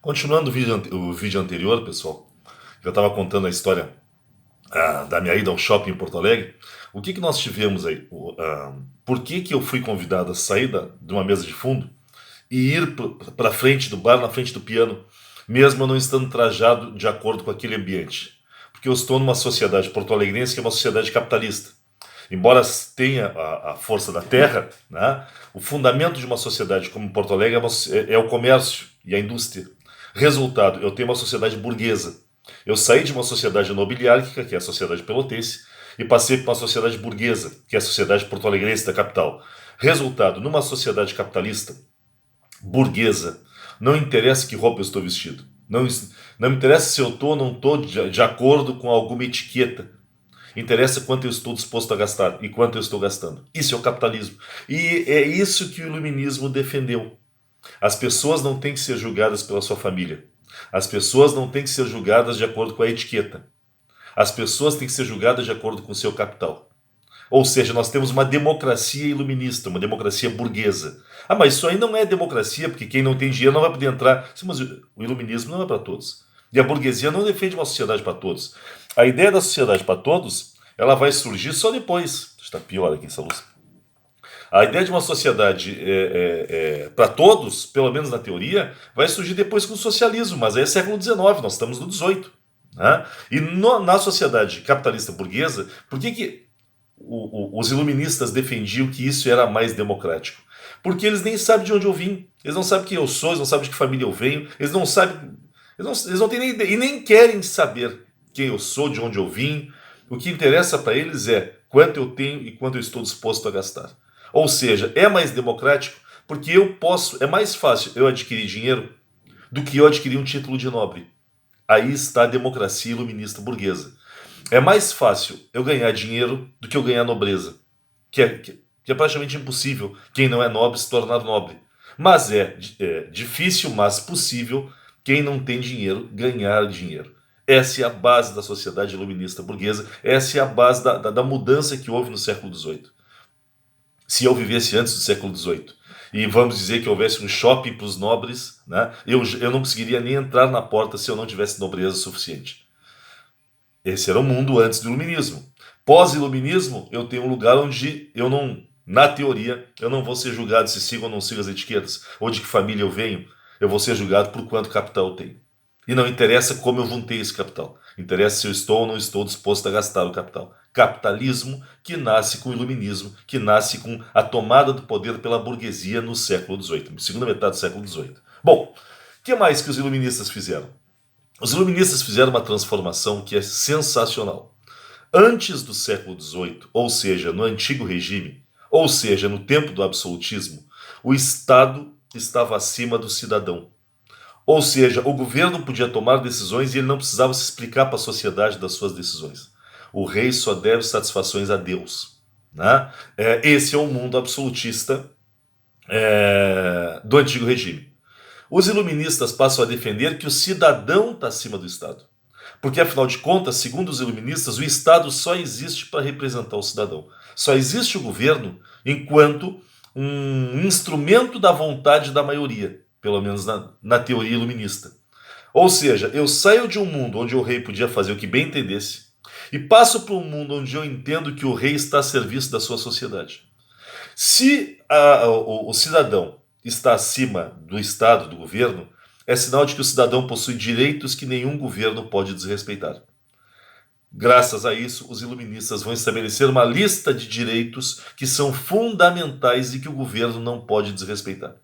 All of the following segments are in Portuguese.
Continuando o vídeo anterior, pessoal, eu estava contando a história da minha ida ao shopping em Porto Alegre. O que nós tivemos aí? Por que eu fui convidado a sair de uma mesa de fundo e ir para frente do bar, na frente do piano, mesmo eu não estando trajado de acordo com aquele ambiente? Porque eu estou numa sociedade porto-alegrense que é uma sociedade capitalista. Embora tenha a força da terra, né, o fundamento de uma sociedade como Porto Alegre é o comércio e a indústria. Resultado, eu tenho uma sociedade burguesa. Eu saí de uma sociedade nobiliárquica, que é a sociedade pelotense, e passei para uma sociedade burguesa, que é a sociedade porto-alegrense da capital. Resultado, numa sociedade capitalista, burguesa, não interessa que roupa eu estou vestido. Não me interessa se eu estou ou não estou de acordo com alguma etiqueta. Interessa quanto eu estou disposto a gastar e quanto eu estou gastando. Isso é o capitalismo. E é isso que o iluminismo defendeu. As pessoas não têm que ser julgadas pela sua família. As pessoas não têm que ser julgadas de acordo com a etiqueta. As pessoas têm que ser julgadas de acordo com o seu capital. Ou seja, nós temos uma democracia iluminista, uma democracia burguesa. Ah, mas isso aí não é democracia, porque quem não tem dinheiro não vai poder entrar. Sim, mas o iluminismo não é para todos. E a burguesia não defende uma sociedade para todos. A ideia da sociedade para todos, ela vai surgir só depois. Está pior aqui essa luz. A ideia de uma sociedade para todos, pelo menos na teoria, vai surgir depois com o socialismo, mas aí é século XIX, nós estamos no XVIII. Né? E na sociedade capitalista burguesa, por que os iluministas defendiam que isso era mais democrático? Porque eles nem sabem de onde eu vim, eles não sabem quem eu sou, eles não sabem de que família eu venho, eles não sabem, eles não têm nem ideia, e nem querem saber quem eu sou, de onde eu vim. O que interessa para eles é quanto eu tenho e quanto eu estou disposto a gastar. Ou seja, é mais democrático porque é mais fácil eu adquirir dinheiro do que eu adquirir um título de nobre. Aí está a democracia iluminista burguesa. É mais fácil eu ganhar dinheiro do que eu ganhar nobreza, que é praticamente impossível quem não é nobre se tornar nobre. Mas é difícil, mas possível quem não tem dinheiro ganhar dinheiro. Essa é a base da sociedade iluminista burguesa, essa é a base da mudança que houve no século XVIII. Se eu vivesse antes do século XVIII, e vamos dizer que houvesse um shopping para os nobres, né, eu não conseguiria nem entrar na porta se eu não tivesse nobreza suficiente. Esse era o mundo antes do iluminismo. Pós-iluminismo, eu tenho um lugar onde eu não, na teoria, eu não vou ser julgado se sigo ou não sigo as etiquetas, ou de que família eu venho. Eu vou ser julgado por quanto capital eu tenho. E não interessa como eu juntei esse capital. Interessa se eu estou ou não estou disposto a gastar o capital. Capitalismo que nasce com o iluminismo, que nasce com a tomada do poder pela burguesia no século XVIII, segunda metade do século XVIII. Bom, o que mais que os iluministas fizeram? Os iluministas fizeram uma transformação que é sensacional. Antes do século XVIII, ou seja, no antigo regime, ou seja, no tempo do absolutismo, o Estado estava acima do cidadão. Ou seja, o governo podia tomar decisões e ele não precisava se explicar para a sociedade das suas decisões. O rei só deve satisfações a Deus. Né? Esse é o mundo absolutista do antigo regime. Os iluministas passam a defender que o cidadão está acima do Estado. Porque, afinal de contas, segundo os iluministas, o Estado só existe para representar o cidadão. Só existe o governo enquanto um instrumento da vontade da maioria, pelo menos na teoria iluminista. Ou seja, eu saio de um mundo onde o rei podia fazer o que bem entendesse e passo para um mundo onde eu entendo que o rei está a serviço da sua sociedade. Se o cidadão está acima do Estado, do governo, é sinal de que o cidadão possui direitos que nenhum governo pode desrespeitar. Graças a isso, os iluministas vão estabelecer uma lista de direitos que são fundamentais e que o governo não pode desrespeitar.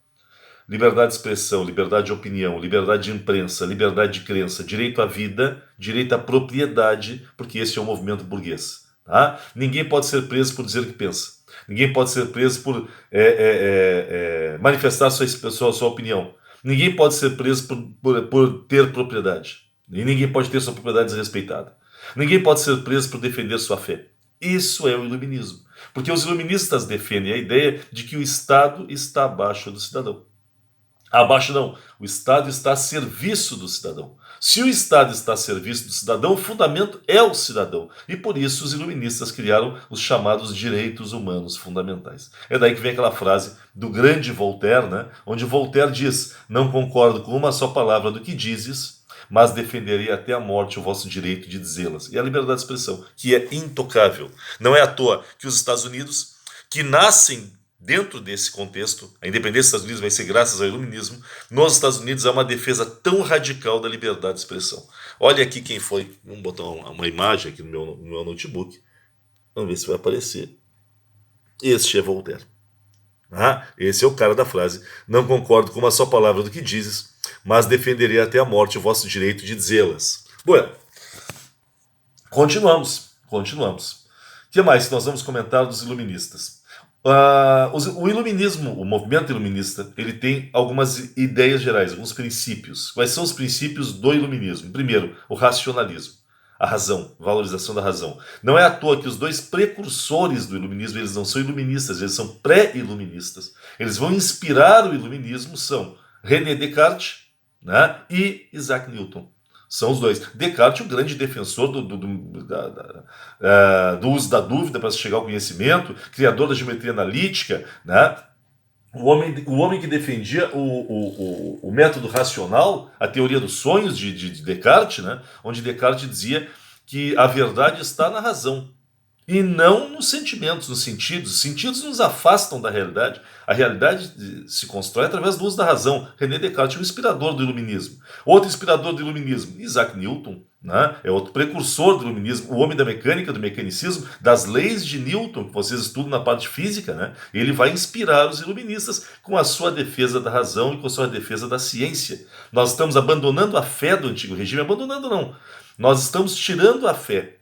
Liberdade de expressão, liberdade de opinião, liberdade de imprensa, liberdade de crença, direito à vida, direito à propriedade, porque esse é o movimento burguês. Tá? Ninguém pode ser preso por dizer o que pensa. Ninguém pode ser preso por manifestar sua opinião. Ninguém pode ser preso por ter propriedade. E ninguém pode ter sua propriedade desrespeitada. Ninguém pode ser preso por defender sua fé. Isso é o iluminismo. Porque os iluministas defendem a ideia de que o Estado está abaixo do cidadão. Abaixo não. O Estado está a serviço do cidadão. Se o Estado está a serviço do cidadão, o fundamento é o cidadão. E por isso os iluministas criaram os chamados direitos humanos fundamentais. É daí que vem aquela frase do grande Voltaire, né? Onde Voltaire diz: não concordo com uma só palavra do que dizes, mas defenderei até a morte o vosso direito de dizê-las. E a liberdade de expressão, que é intocável. Não é à toa que os Estados Unidos, que nascem dentro desse contexto, a independência dos Estados Unidos vai ser graças ao iluminismo. Nos Estados Unidos há uma defesa tão radical da liberdade de expressão. Olha aqui quem foi. Vamos botar uma imagem aqui no meu notebook. Vamos ver se vai aparecer. Este é Voltaire. Esse é o cara da frase: não concordo com uma só palavra do que dizes, mas defenderei até a morte o vosso direito de dizê-las. Bueno, continuamos. O que mais nós vamos comentar dos iluministas? O iluminismo, o movimento iluminista, ele tem algumas ideias gerais, alguns princípios. Quais são os princípios do iluminismo? Primeiro, o racionalismo, a razão, valorização da razão. Não é à toa que os dois precursores do iluminismo, eles não são iluministas, eles são pré-iluministas. Eles vão inspirar o iluminismo, são René Descartes, né, e Isaac Newton. São os dois. Descartes, o grande defensor do uso da dúvida para se chegar ao conhecimento, criador da geometria analítica, né? O homem que defendia o método racional, a teoria dos sonhos de Descartes, né? Onde Descartes dizia que a verdade está na razão e não nos sentimentos, nos sentidos. Os sentidos nos afastam da realidade. A realidade se constrói através do uso da razão. René Descartes é o inspirador do iluminismo. Outro inspirador do iluminismo, Isaac Newton, né? É outro precursor do iluminismo, o homem da mecânica, do mecanicismo, das leis de Newton, que vocês estudam na parte física, né? Ele vai inspirar os iluministas com a sua defesa da razão e com a sua defesa da ciência. Nós estamos abandonando a fé do antigo regime, abandonando não. Nós estamos tirando a fé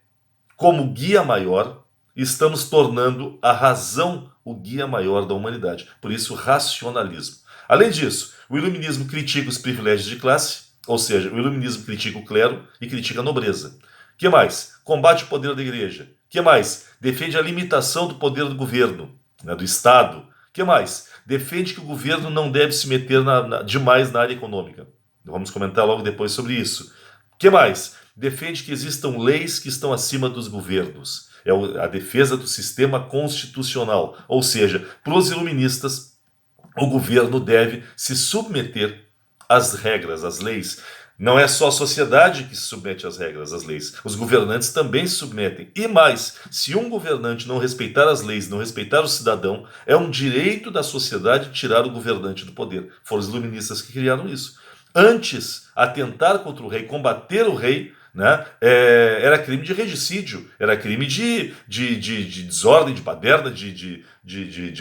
como guia maior, estamos tornando a razão o guia maior da humanidade. Por isso, o racionalismo. Além disso, o iluminismo critica os privilégios de classe, ou seja, o iluminismo critica o clero e critica a nobreza. O que mais? Combate o poder da igreja. O que mais? Defende a limitação do poder do governo, né, do Estado. O que mais? Defende que o governo não deve se meter demais na área econômica. Vamos comentar logo depois sobre isso. O que mais? Defende que existam leis que estão acima dos governos. É a defesa do sistema constitucional. Ou seja, para os iluministas, o governo deve se submeter às regras, às leis. Não é só a sociedade que se submete às regras, às leis. Os governantes também se submetem. E mais, se um governante não respeitar as leis, não respeitar o cidadão, é um direito da sociedade tirar o governante do poder. Foram os iluministas que criaram isso. Antes, atentar contra o rei, combater o rei, né, era crime de regicídio, era crime de desordem, de baderna, de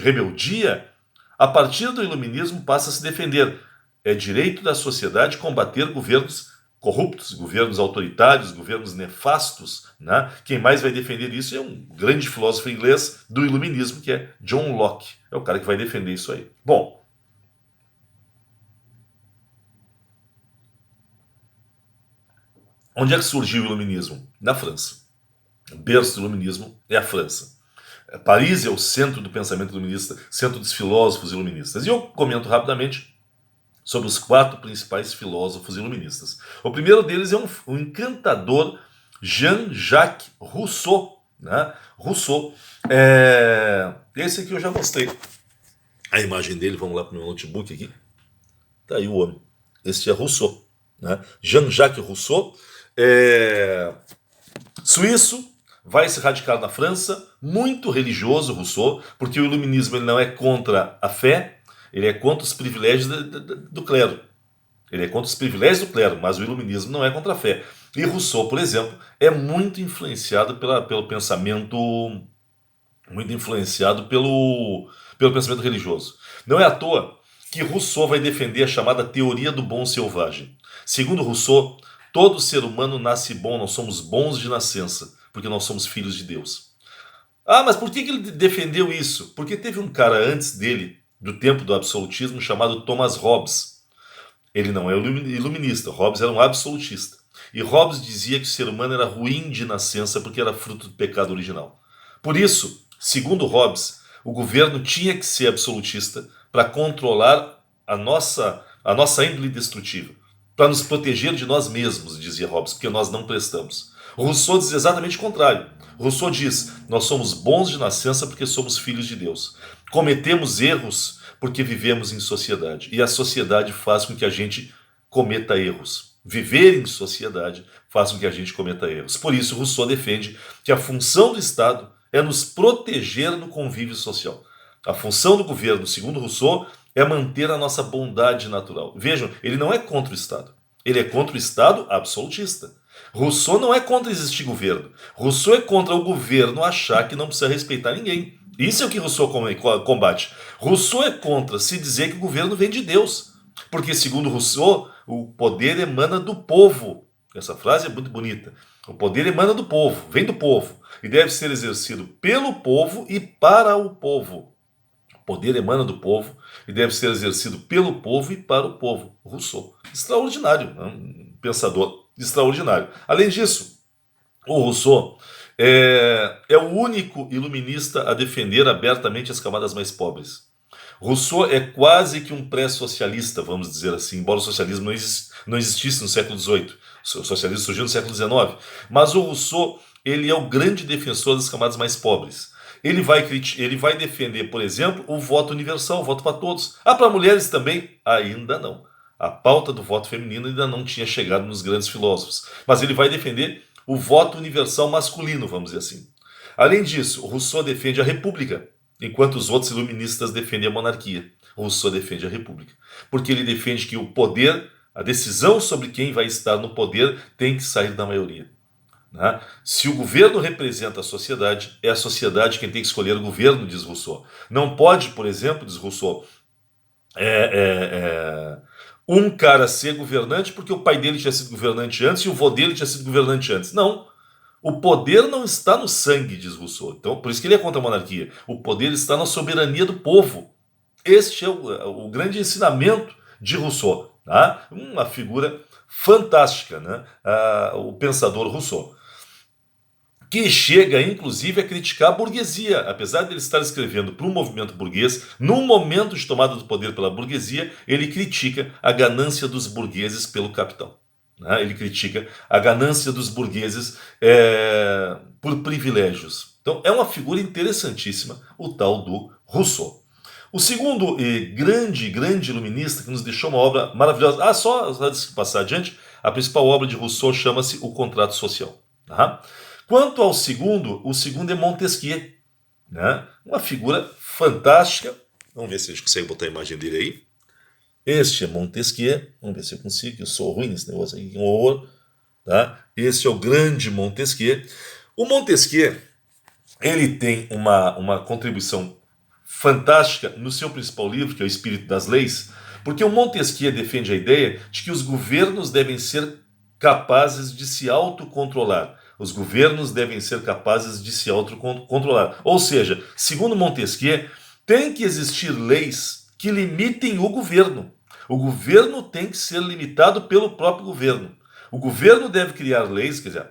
rebeldia. A partir do iluminismo passa a se defender. É direito da sociedade combater governos corruptos, governos autoritários, governos nefastos. Né? Quem mais vai defender isso é um grande filósofo inglês do iluminismo, que é John Locke. É o cara que vai defender isso aí. Bom, onde é que surgiu o iluminismo? Na França. O berço do iluminismo é a França. Paris é o centro do pensamento iluminista, centro dos filósofos iluministas. E eu comento rapidamente sobre os 4 principais filósofos iluministas. O primeiro deles é um encantador, Jean-Jacques Rousseau. Né? Rousseau. Esse aqui eu já mostrei a imagem dele. Vamos lá para o meu notebook aqui. Está aí o homem. Este é Rousseau. Né? Jean-Jacques Rousseau. Suíço, vai se radicar na França, muito religioso Rousseau, porque o iluminismo ele não é contra a fé, ele é contra os privilégios do clero. Ele é contra os privilégios do clero, mas o iluminismo não é contra a fé. E Rousseau, por exemplo, é muito influenciado pelo pensamento, muito influenciado pelo pensamento religioso. Não é à toa que Rousseau vai defender a chamada teoria do bom selvagem. Segundo Rousseau, todo ser humano nasce bom, nós somos bons de nascença, porque nós somos filhos de Deus. Mas por que ele defendeu isso? Porque teve um cara antes dele, do tempo do absolutismo, chamado Thomas Hobbes. Ele não é iluminista, Hobbes era um absolutista. E Hobbes dizia que o ser humano era ruim de nascença porque era fruto do pecado original. Por isso, segundo Hobbes, o governo tinha que ser absolutista para controlar a nossa a nossa índole destrutiva, para nos proteger de nós mesmos, dizia Hobbes, porque nós não prestamos. Rousseau diz exatamente o contrário. Rousseau diz: nós somos bons de nascença porque somos filhos de Deus. Cometemos erros porque vivemos em sociedade. E a sociedade faz com que a gente cometa erros. Viver em sociedade faz com que a gente cometa erros. Por isso, Rousseau defende que a função do Estado é nos proteger no convívio social. A função do governo, segundo Rousseau, é manter a nossa bondade natural. Vejam, ele não é contra o Estado. Ele é contra o Estado absolutista. Rousseau não é contra existir governo. Rousseau é contra o governo achar que não precisa respeitar ninguém. Isso é o que Rousseau combate. Rousseau é contra se dizer que o governo vem de Deus. Porque, segundo Rousseau, o poder emana do povo. Essa frase é muito bonita. O poder emana do povo, vem do povo. E deve ser exercido pelo povo e para o povo. O poder emana do povo e deve ser exercido pelo povo e para o povo. Rousseau. Extraordinário. Um pensador extraordinário. Além disso, o Rousseau é o único iluminista a defender abertamente as camadas mais pobres. Rousseau é quase que um pré-socialista, vamos dizer assim, embora o socialismo não existisse no século XVIII. O socialismo surgiu no século XIX. Mas o Rousseau, ele é o grande defensor das camadas mais pobres. Ele vai defender, por exemplo, o voto universal, o voto para todos. Ah, para mulheres também? Ainda não. A pauta do voto feminino ainda não tinha chegado nos grandes filósofos. Mas ele vai defender o voto universal masculino, vamos dizer assim. Além disso, o Rousseau defende a república, enquanto os outros iluministas defendem a monarquia. O Rousseau defende a república, porque ele defende que o poder, a decisão sobre quem vai estar no poder, tem que sair da maioria. Né? Se o governo representa a sociedade, é a sociedade quem tem que escolher o governo, diz Rousseau. Não pode, por exemplo, diz Rousseau, um cara ser governante porque o pai dele tinha sido governante antes e o vô dele tinha sido governante antes. Não. O poder não está no sangue, diz Rousseau. Então, por isso que ele é contra a monarquia. O poder está na soberania do povo. Este é o grande ensinamento de Rousseau. Tá? Uma figura fantástica, né? O pensador Rousseau. Que chega, inclusive, a criticar a burguesia. Apesar de ele estar escrevendo para um movimento burguês, num momento de tomada do poder pela burguesia, ele critica a ganância dos burgueses pelo capital. Né? Ele critica a ganância dos burgueses por privilégios. Então, é uma figura interessantíssima, o tal do Rousseau. O segundo grande iluminista que nos deixou uma obra maravilhosa. Só antes de passar adiante, a principal obra de Rousseau chama-se O Contrato Social. Tá? Quanto ao segundo, o segundo é Montesquieu, né? Uma figura fantástica. Vamos ver se a gente consegue botar a imagem dele aí. Este é Montesquieu. Vamos ver se eu consigo, eu sou ruim nesse negócio aqui, um horror. Tá? Este é o grande Montesquieu. O Montesquieu, ele tem uma contribuição fantástica no seu principal livro, que é o Espírito das Leis, porque o Montesquieu defende a ideia de que os governos devem ser capazes de se autocontrolar. Os governos devem ser capazes de se autocontrolar. Ou seja, segundo Montesquieu, tem que existir leis que limitem o governo. O governo tem que ser limitado pelo próprio governo. O governo deve criar leis, quer dizer,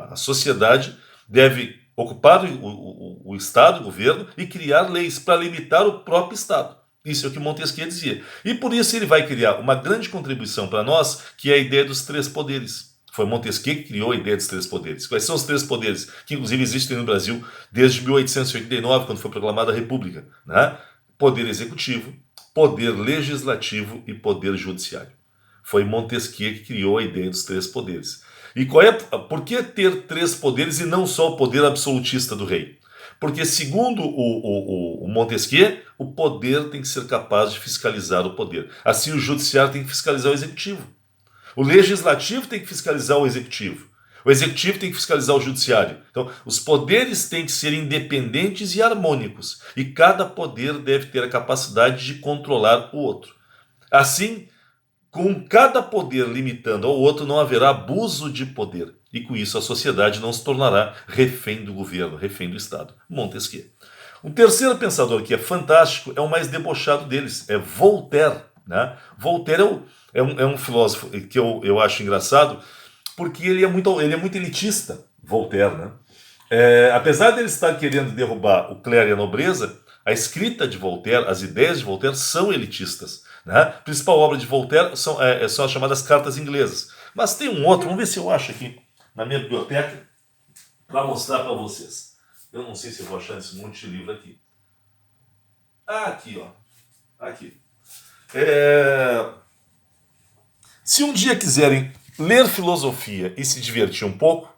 a sociedade deve ocupar o Estado, o governo, e criar leis para limitar o próprio Estado. Isso é o que Montesquieu dizia. E por isso ele vai criar uma grande contribuição para nós, que é a ideia dos três poderes. Foi Montesquieu que criou a ideia dos três poderes. Quais são os três poderes que, inclusive, existem no Brasil desde 1889, quando foi proclamada a República? Né? Poder executivo, poder legislativo e poder judiciário. Foi Montesquieu que criou a ideia dos três poderes. E por que ter três poderes e não só o poder absolutista do rei? Porque, segundo o Montesquieu, o poder tem que ser capaz de fiscalizar o poder. Assim, o judiciário tem que fiscalizar o executivo. O legislativo tem que fiscalizar o executivo. O executivo tem que fiscalizar o judiciário. Então, os poderes têm que ser independentes e harmônicos. E cada poder deve ter a capacidade de controlar o outro. Assim, com cada poder limitando ao outro, não haverá abuso de poder. E com isso a sociedade não se tornará refém do governo, refém do Estado. Montesquieu. Um terceiro pensador que é fantástico é o mais debochado deles, é Voltaire. Né? Voltaire é um filósofo que eu acho engraçado, porque ele é muito elitista, Voltaire. Né? Apesar de ele estar querendo derrubar o clero e a nobreza, a escrita de Voltaire, as ideias de Voltaire são elitistas. Né? A principal obra de Voltaire são as chamadas cartas inglesas. Mas tem um outro, vamos ver se eu acho aqui na minha biblioteca, para mostrar para vocês. Eu não sei se eu vou achar esse monte de livro aqui. Aqui, ó. Aqui. Se um dia quiserem ler filosofia e se divertir um pouco,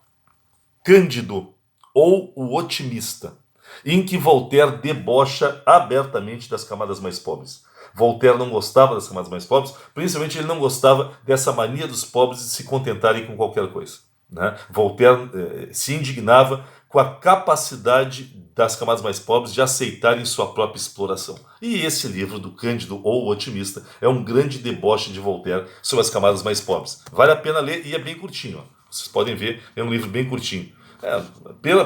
Cândido ou O Otimista, em que Voltaire debocha abertamente das camadas mais pobres. Voltaire não gostava das camadas mais pobres, principalmente ele não gostava dessa mania dos pobres de se contentarem com qualquer coisa. Né? Voltaire se indignava com a capacidade das camadas mais pobres de aceitarem sua própria exploração. E esse livro do Cândido ou O Otimista é um grande deboche de Voltaire sobre as camadas mais pobres. Vale a pena ler e é bem curtinho. Ó. Vocês podem ver, é um livro bem curtinho.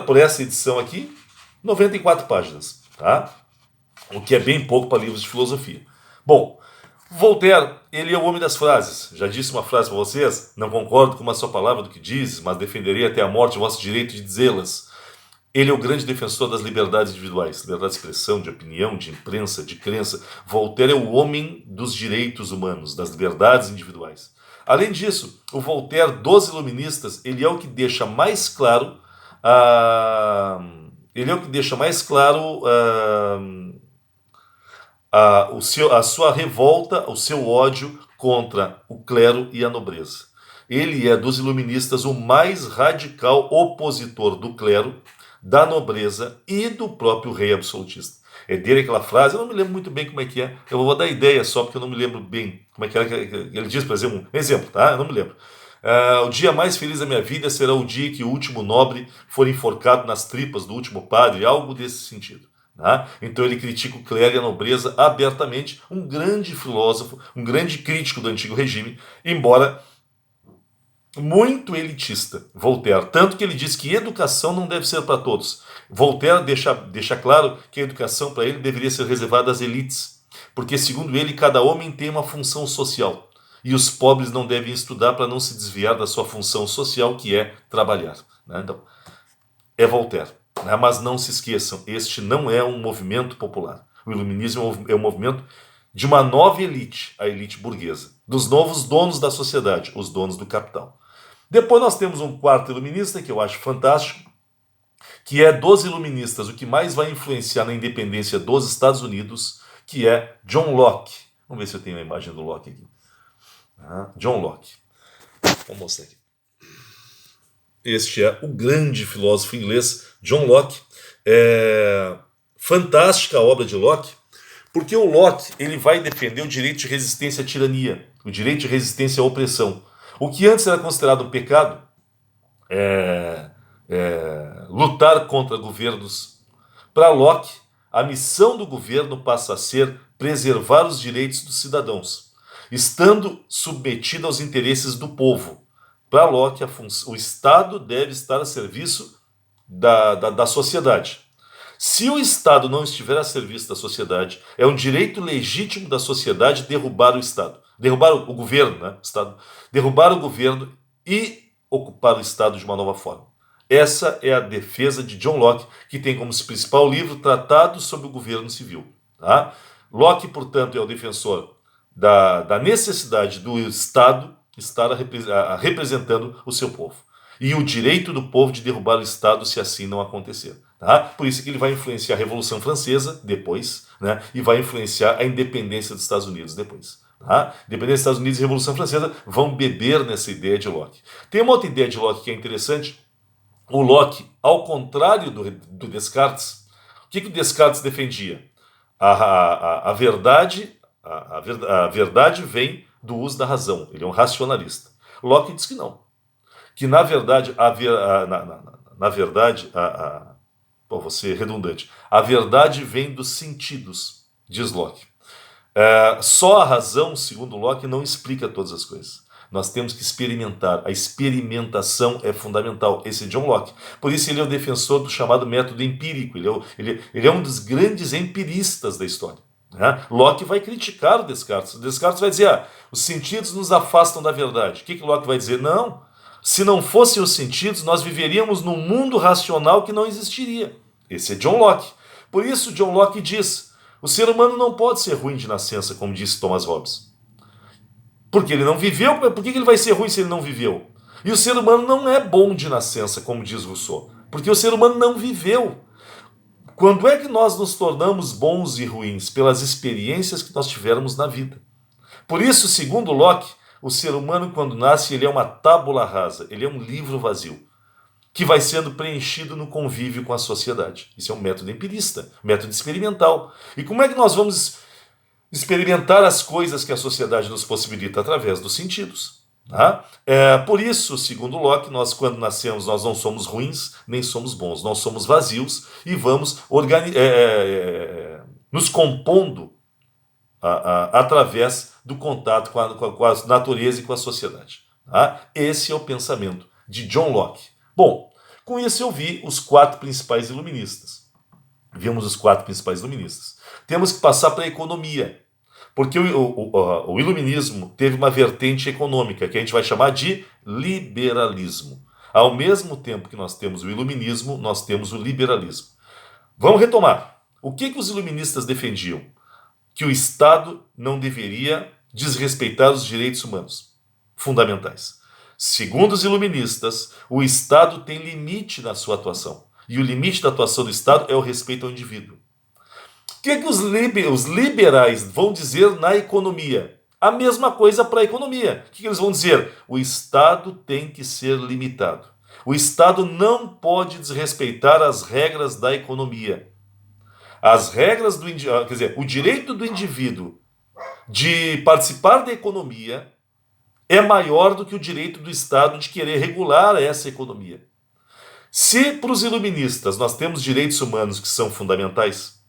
Por essa edição aqui, 94 páginas. Tá? O que é bem pouco para livros de filosofia. Bom, Voltaire, ele é o homem das frases. Já disse uma frase para vocês: não concordo com uma só palavra do que dizes, mas defenderei até a morte o vosso direito de dizê-las. Ele é o grande defensor das liberdades individuais, liberdade de expressão, de opinião, de imprensa, de crença. Voltaire é o homem dos direitos humanos, das liberdades individuais. Além disso, o Voltaire dos iluministas, ele é o que deixa mais claro a sua revolta, o seu ódio contra o clero e a nobreza. Ele é dos iluministas o mais radical opositor do clero, da nobreza e do próprio rei absolutista. É dele aquela frase, eu não me lembro muito bem como é que é, eu vou dar ideia só porque eu não me lembro bem como é que era, ele diz, por exemplo, um exemplo, tá? Eu não me lembro. O dia mais feliz da minha vida será o dia que o último nobre for enforcado nas tripas do último padre, algo desse sentido. Tá? Então ele critica o clero e a nobreza abertamente, um grande filósofo, um grande crítico do antigo regime, embora muito elitista, Voltaire. Tanto que ele diz que educação não deve ser para todos. Voltaire deixa claro que a educação para ele deveria ser reservada às elites, porque segundo ele, cada homem tem uma função social. E os pobres não devem estudar para não se desviar da sua função social, que é trabalhar. Né? Então, é Voltaire. Né? Mas não se esqueçam, este não é um movimento popular. O iluminismo é um movimento de uma nova elite, a elite burguesa, dos novos donos da sociedade, os donos do capital. Depois nós temos um quarto iluminista, que eu acho fantástico, que é dos iluministas, o que mais vai influenciar na independência dos Estados Unidos, que é John Locke. Vamos ver se eu tenho a imagem do Locke aqui. John Locke. Vou mostrar aqui. Este é o grande filósofo inglês, John Locke. É fantástica a obra de Locke, porque o Locke ele vai defender o direito de resistência à tirania, o direito de resistência à opressão. O que antes era considerado um pecado, lutar contra governos. Para Locke, a missão do governo passa a ser preservar os direitos dos cidadãos, estando submetido aos interesses do povo. Para Locke, o Estado deve estar a serviço da sociedade. Se o Estado não estiver a serviço da sociedade, é um direito legítimo da sociedade derrubar o Estado. Derrubar o governo, né? Derrubar o governo e ocupar o Estado de uma nova forma. Essa é a defesa de John Locke, que tem como principal livro Tratado sobre o Governo Civil. Tá? Locke, portanto, é o defensor da necessidade do Estado estar representando o seu povo. E o direito do povo de derrubar o Estado se assim não acontecer. Tá? Por isso que ele vai influenciar a Revolução Francesa depois, né? E vai influenciar a independência dos Estados Unidos depois. Tá? Independência dos Estados Unidos e Revolução Francesa vão beber nessa ideia de Locke. Tem uma outra ideia de Locke que é interessante. O Locke, ao contrário do Descartes, o que o Descartes defendia? A verdade vem do uso da razão. Ele é um racionalista. Locke diz que não. Que na verdade, vou ser redundante, a verdade vem dos sentidos, diz Locke. Só a razão, segundo Locke, não explica todas as coisas. Nós temos que experimentar. A experimentação é fundamental. Esse é John Locke. Por isso ele é o defensor do chamado método empírico. Ele é um dos grandes empiristas da história. Né? Locke vai criticar o Descartes. O Descartes vai dizer, os sentidos nos afastam da verdade. O que Locke vai dizer? Não. Se não fossem os sentidos, nós viveríamos num mundo racional que não existiria. Esse é John Locke. Por isso, John Locke diz, O ser humano não pode ser ruim de nascença, como disse Thomas Hobbes. Porque ele não viveu, por que ele vai ser ruim se ele não viveu? E o ser humano não é bom de nascença, como diz Rousseau, porque o ser humano não viveu. Quando é que nós nos tornamos bons e ruins? Pelas experiências que nós tivermos na vida. Por isso, segundo Locke, o ser humano, quando nasce, ele é uma tábula rasa, ele é um livro vazio, que vai sendo preenchido no convívio com a sociedade. Isso é um método empirista, método experimental. E como é que nós vamos experimentar as coisas que a sociedade nos possibilita? Através dos sentidos. Tá? Por isso, segundo Locke, nós quando nascemos, nós não somos ruins, nem somos bons. Nós somos vazios e vamos nos compondo através do contato com a natureza e com a sociedade. Tá? Esse é o pensamento de John Locke. Bom, com isso eu vi os 4 principais iluministas. Vimos os 4 principais iluministas. Temos que passar para a economia, porque o iluminismo teve uma vertente econômica, que a gente vai chamar de liberalismo. Ao mesmo tempo que nós temos o iluminismo, nós temos o liberalismo. Vamos retomar. O que os iluministas defendiam? Que o Estado não deveria desrespeitar os direitos humanos fundamentais. Segundo os iluministas, o Estado tem limite na sua atuação. E o limite da atuação do Estado é o respeito ao indivíduo. O que os liberais vão dizer na economia? A mesma coisa para a economia. O que eles vão dizer? O Estado tem que ser limitado. O Estado não pode desrespeitar as regras da economia. As regras do indivíduo, quer dizer, o direito do indivíduo de participar da economia é maior do que o direito do Estado de querer regular essa economia. Se para os iluministas nós temos direitos humanos que são fundamentais,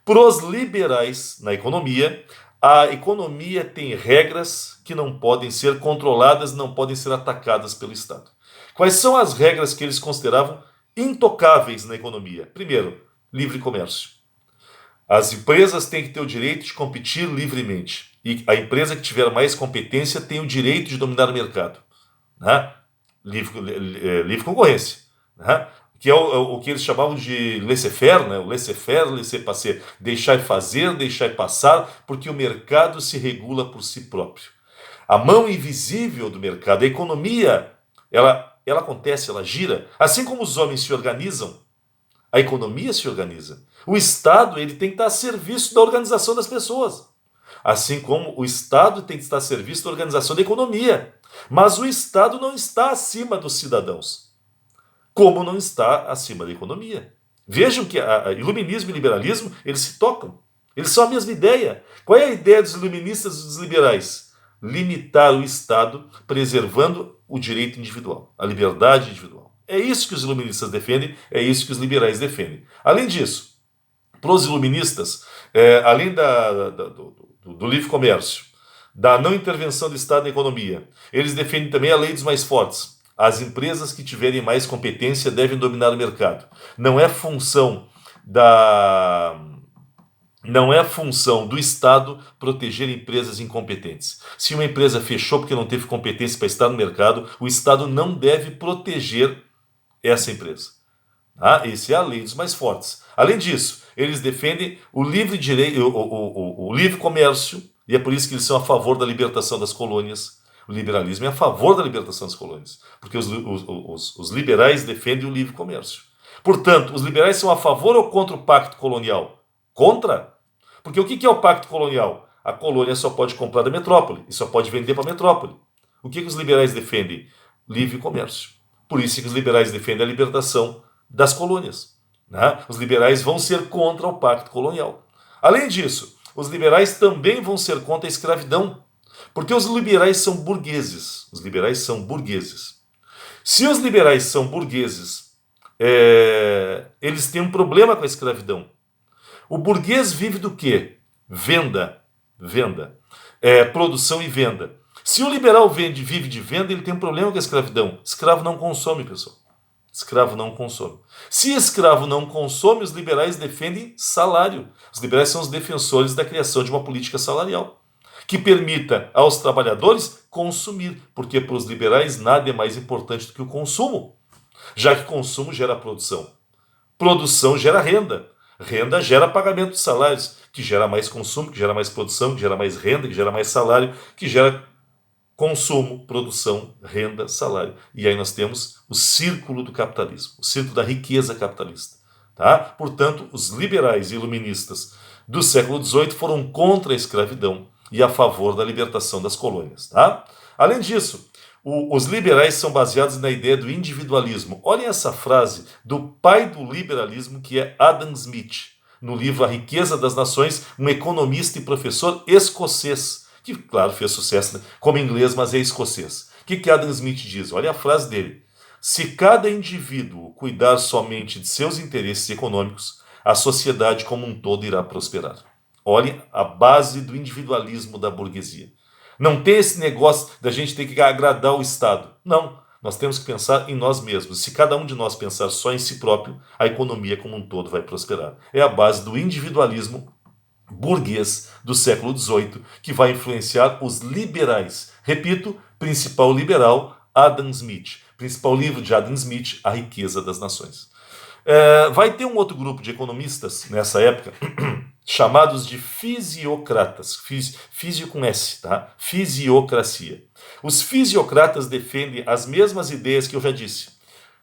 para os liberais na economia, a economia tem regras que não podem ser controladas, não podem ser atacadas pelo Estado. Quais são as regras que eles consideravam intocáveis na economia? Primeiro, livre comércio. As empresas têm que ter o direito de competir livremente. E a empresa que tiver mais competência tem o direito de dominar o mercado. Né? Livre concorrência. Né? Que é o que eles chamavam de laissez-faire, né? O laissez-faire, laissez-passer. Deixar fazer, deixar passar, porque o mercado se regula por si próprio. A mão invisível do mercado, a economia, ela acontece, ela gira. Assim como os homens se organizam, a economia se organiza. O Estado ele tem que estar a serviço da organização das pessoas. Assim como o Estado tem que estar a serviço da organização da economia. Mas o Estado não está acima dos cidadãos, como não está acima da economia. Vejam que iluminismo e liberalismo, eles se tocam. Eles são a mesma ideia. Qual é a ideia dos iluministas e dos liberais? Limitar o Estado, preservando o direito individual, a liberdade individual. É isso que os iluministas defendem, é isso que os liberais defendem. Além disso, para os iluministas, além do livre comércio, da não intervenção do Estado na economia, eles defendem também a lei dos mais fortes. As empresas que tiverem mais competência devem dominar o mercado. Não é função do Estado proteger empresas incompetentes. Se uma empresa fechou porque não teve competência para estar no mercado, o Estado não deve proteger essa empresa. Essa é a lei dos mais fortes. Além disso, eles defendem o livre comércio, e é por isso que eles são a favor da libertação das colônias. O liberalismo é a favor da libertação das colônias, porque os liberais defendem o livre comércio. Portanto, os liberais são a favor ou contra o pacto colonial? Contra. Porque o que é o pacto colonial? A colônia só pode comprar da metrópole e só pode vender para a metrópole. O que os liberais defendem? Livre comércio. Por isso que os liberais defendem a libertação das colônias. Né? Os liberais vão ser contra o pacto colonial. Além disso, os liberais também vão ser contra a escravidão, porque os liberais são burgueses. Os liberais são burgueses. Se os liberais são burgueses, eles têm um problema com a escravidão. O burguês vive do quê? Venda. Produção e venda. Se o liberal vive de venda, ele tem um problema com a escravidão. Escravo não consome, pessoal. Escravo não consome. Se escravo não consome, os liberais defendem salário. Os liberais são os defensores da criação de uma política salarial que permita aos trabalhadores consumir, porque para os liberais nada é mais importante do que o consumo, já que consumo gera produção. Produção gera renda. Renda gera pagamento de salários, que gera mais consumo, que gera mais produção, que gera mais renda, que gera mais salário, que gera consumo, produção, renda, salário. E aí nós temos o círculo do capitalismo, o círculo da riqueza capitalista. Tá? Portanto, os liberais e iluministas do século XVIII foram contra a escravidão e a favor da libertação das colônias. Tá? Além disso, os liberais são baseados na ideia do individualismo. Olhem essa frase do pai do liberalismo, que é Adam Smith, no livro A Riqueza das Nações, um economista e professor escocês, que, claro, fez sucesso como inglês, mas é escocês. O que Adam Smith diz? Olha a frase dele. Se cada indivíduo cuidar somente de seus interesses econômicos, a sociedade como um todo irá prosperar. Olhem a base do individualismo da burguesia. Não tem esse negócio da gente ter que agradar o Estado. Não. Nós temos que pensar em nós mesmos. Se cada um de nós pensar só em si próprio, a economia como um todo vai prosperar. É a base do individualismo burguês do século XVIII que vai influenciar os liberais. Repito, principal liberal, Adam Smith. Principal livro de Adam Smith, A Riqueza das Nações. Vai ter um outro grupo de economistas nessa época chamados de fisiocratas, físio com S, tá? Fisiocracia. Os fisiocratas defendem as mesmas ideias que eu já disse.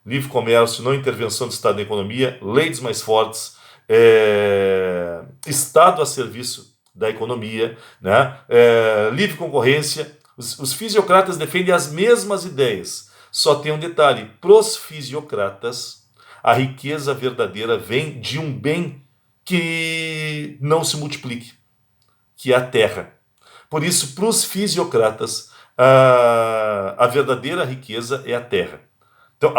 Livre comércio, não intervenção do Estado na economia, leis mais fortes, Estado a serviço da economia, né? Livre concorrência. Os fisiocratas defendem as mesmas ideias. Só tem um detalhe, para os fisiocratas, a riqueza verdadeira vem de um bem que não se multiplique, que é a terra. Por isso, para os fisiocratas, a verdadeira riqueza é a terra. Então,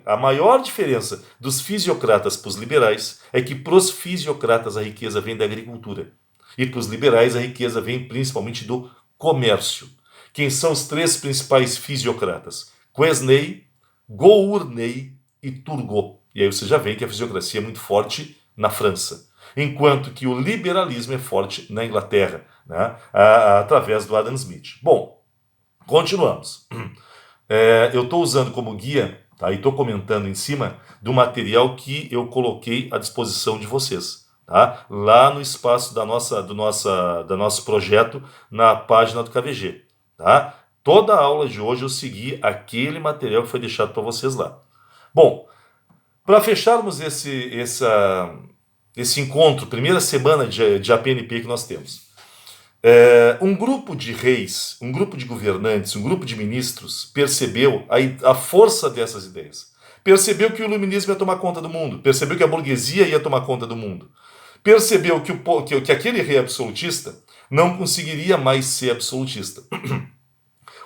a maior diferença dos fisiocratas para os liberais é que para os fisiocratas a riqueza vem da agricultura e para os liberais a riqueza vem principalmente do comércio. Quem são os três principais fisiocratas? Quesnay, Gournay e Turgot. E aí você já vê que a fisiocracia é muito forte na França, enquanto que o liberalismo é forte na Inglaterra, né? Através do Adam Smith. Bom, continuamos. Eu estou usando como guia, tá? E estou comentando em cima do material que eu coloquei à disposição de vocês, tá? Lá no espaço do nosso projeto, na página do KVG. Tá? Toda a aula de hoje eu segui aquele material que foi deixado para vocês lá. Bom, para fecharmos esse encontro, primeira semana de APNP que nós temos, um grupo de reis, um grupo de governantes, um grupo de ministros percebeu a força dessas ideias. Percebeu que o iluminismo ia tomar conta do mundo, percebeu que a burguesia ia tomar conta do mundo, percebeu que aquele rei absolutista não conseguiria mais ser absolutista.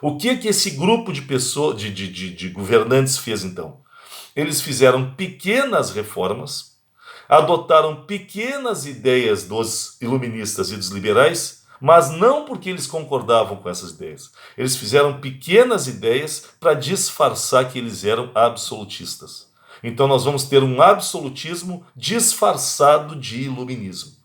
O que esse grupo de pessoas, de governantes fez então? Eles fizeram pequenas reformas, adotaram pequenas ideias dos iluministas e dos liberais, mas não porque eles concordavam com essas ideias. Eles fizeram pequenas ideias para disfarçar que eles eram absolutistas. Então nós vamos ter um absolutismo disfarçado de iluminismo.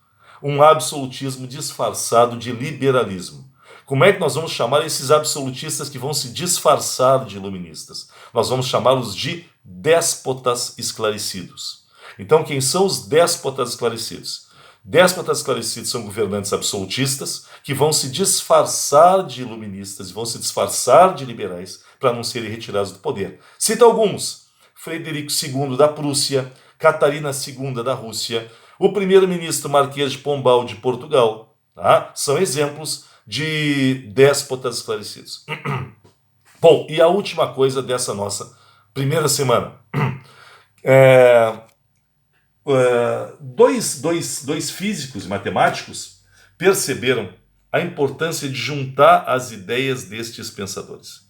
Um absolutismo disfarçado de liberalismo. Como é que nós vamos chamar esses absolutistas que vão se disfarçar de iluministas? Nós vamos chamá-los de déspotas esclarecidos. Então, quem são os déspotas esclarecidos? Déspotas esclarecidos são governantes absolutistas que vão se disfarçar de iluministas, vão se disfarçar de liberais para não serem retirados do poder. Cita alguns: Frederico II da Prússia, Catarina II da Rússia, o primeiro-ministro Marquês de Pombal de Portugal. Tá? São exemplos de déspotas esclarecidos. Bom, e a última coisa dessa nossa primeira semana. Dois físicos e matemáticos perceberam a importância de juntar as ideias destes pensadores.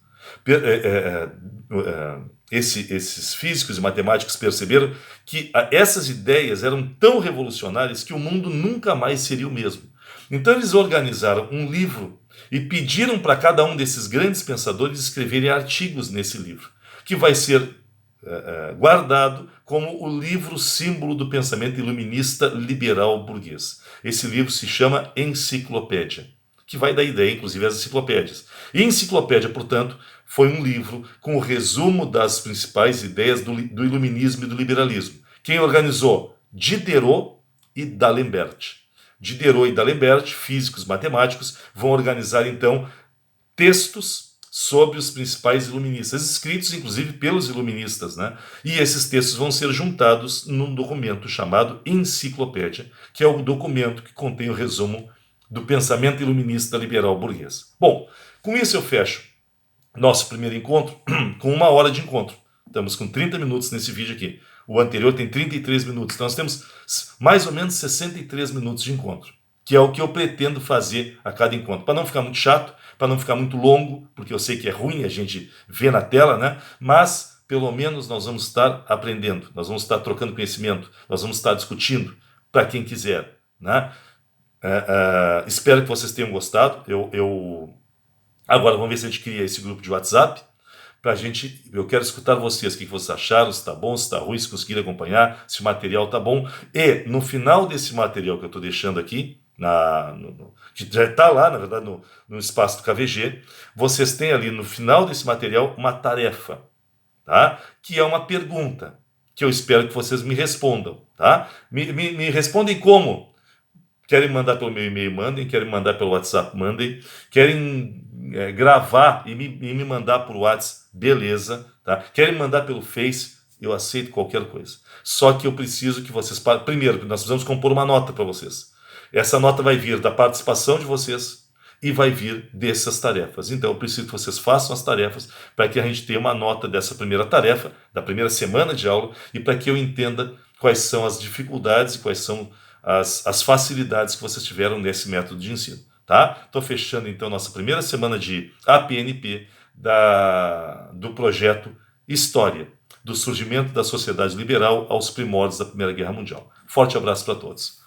Esses físicos e matemáticos perceberam que essas ideias eram tão revolucionárias que o mundo nunca mais seria o mesmo. Então eles organizaram um livro e pediram para cada um desses grandes pensadores escreverem artigos nesse livro, que vai ser guardado como o livro símbolo do pensamento iluminista liberal burguês. Esse livro se chama Enciclopédia, que vai dar ideia, inclusive, às enciclopédias. E Enciclopédia, portanto, foi um livro com o resumo das principais ideias do iluminismo e do liberalismo. Quem organizou? Diderot e D'Alembert. Diderot e D'Alembert, físicos matemáticos, vão organizar então textos sobre os principais iluministas, escritos inclusive pelos iluministas, né? E esses textos vão ser juntados num documento chamado Enciclopédia, que é o documento que contém o resumo do pensamento iluminista liberal burguês. Bom, com isso eu fecho nosso primeiro encontro com 1 hora de encontro. Estamos com 30 minutos nesse vídeo aqui. O anterior tem 33 minutos. Então nós temos mais ou menos 63 minutos de encontro, que é o que eu pretendo fazer a cada encontro. Para não ficar muito chato, para não ficar muito longo, porque eu sei que é ruim a gente ver na tela, né? Mas pelo menos nós vamos estar aprendendo, nós vamos estar trocando conhecimento, nós vamos estar discutindo para quem quiser, né? Espero que vocês tenham gostado. Agora vamos ver se a gente cria esse grupo de WhatsApp pra gente. Eu quero escutar vocês, o que vocês acharam, se está bom, se está ruim, se conseguiram acompanhar, se o material está bom. E no final desse material que eu estou deixando aqui, que já está lá, na verdade, no espaço do KVG, vocês têm ali no final desse material uma tarefa, tá? Que é uma pergunta, que eu espero que vocês me respondam, tá? Me respondem como? Querem mandar pelo meu e-mail, mandem. Querem mandar pelo WhatsApp, mandem. Querem gravar e me mandar por WhatsApp, beleza. Tá? Querem mandar pelo Face, eu aceito qualquer coisa. Só que eu preciso que vocês... Primeiro, nós precisamos compor uma nota para vocês. Essa nota vai vir da participação de vocês e vai vir dessas tarefas. Então eu preciso que vocês façam as tarefas para que a gente tenha uma nota dessa primeira tarefa, da primeira semana de aula, e para que eu entenda quais são as dificuldades e quais são as facilidades que vocês tiveram nesse método de ensino, tá? Estou fechando então nossa primeira semana de APNP do projeto História, do surgimento da sociedade liberal aos primórdios da Primeira Guerra Mundial. Forte abraço para todos.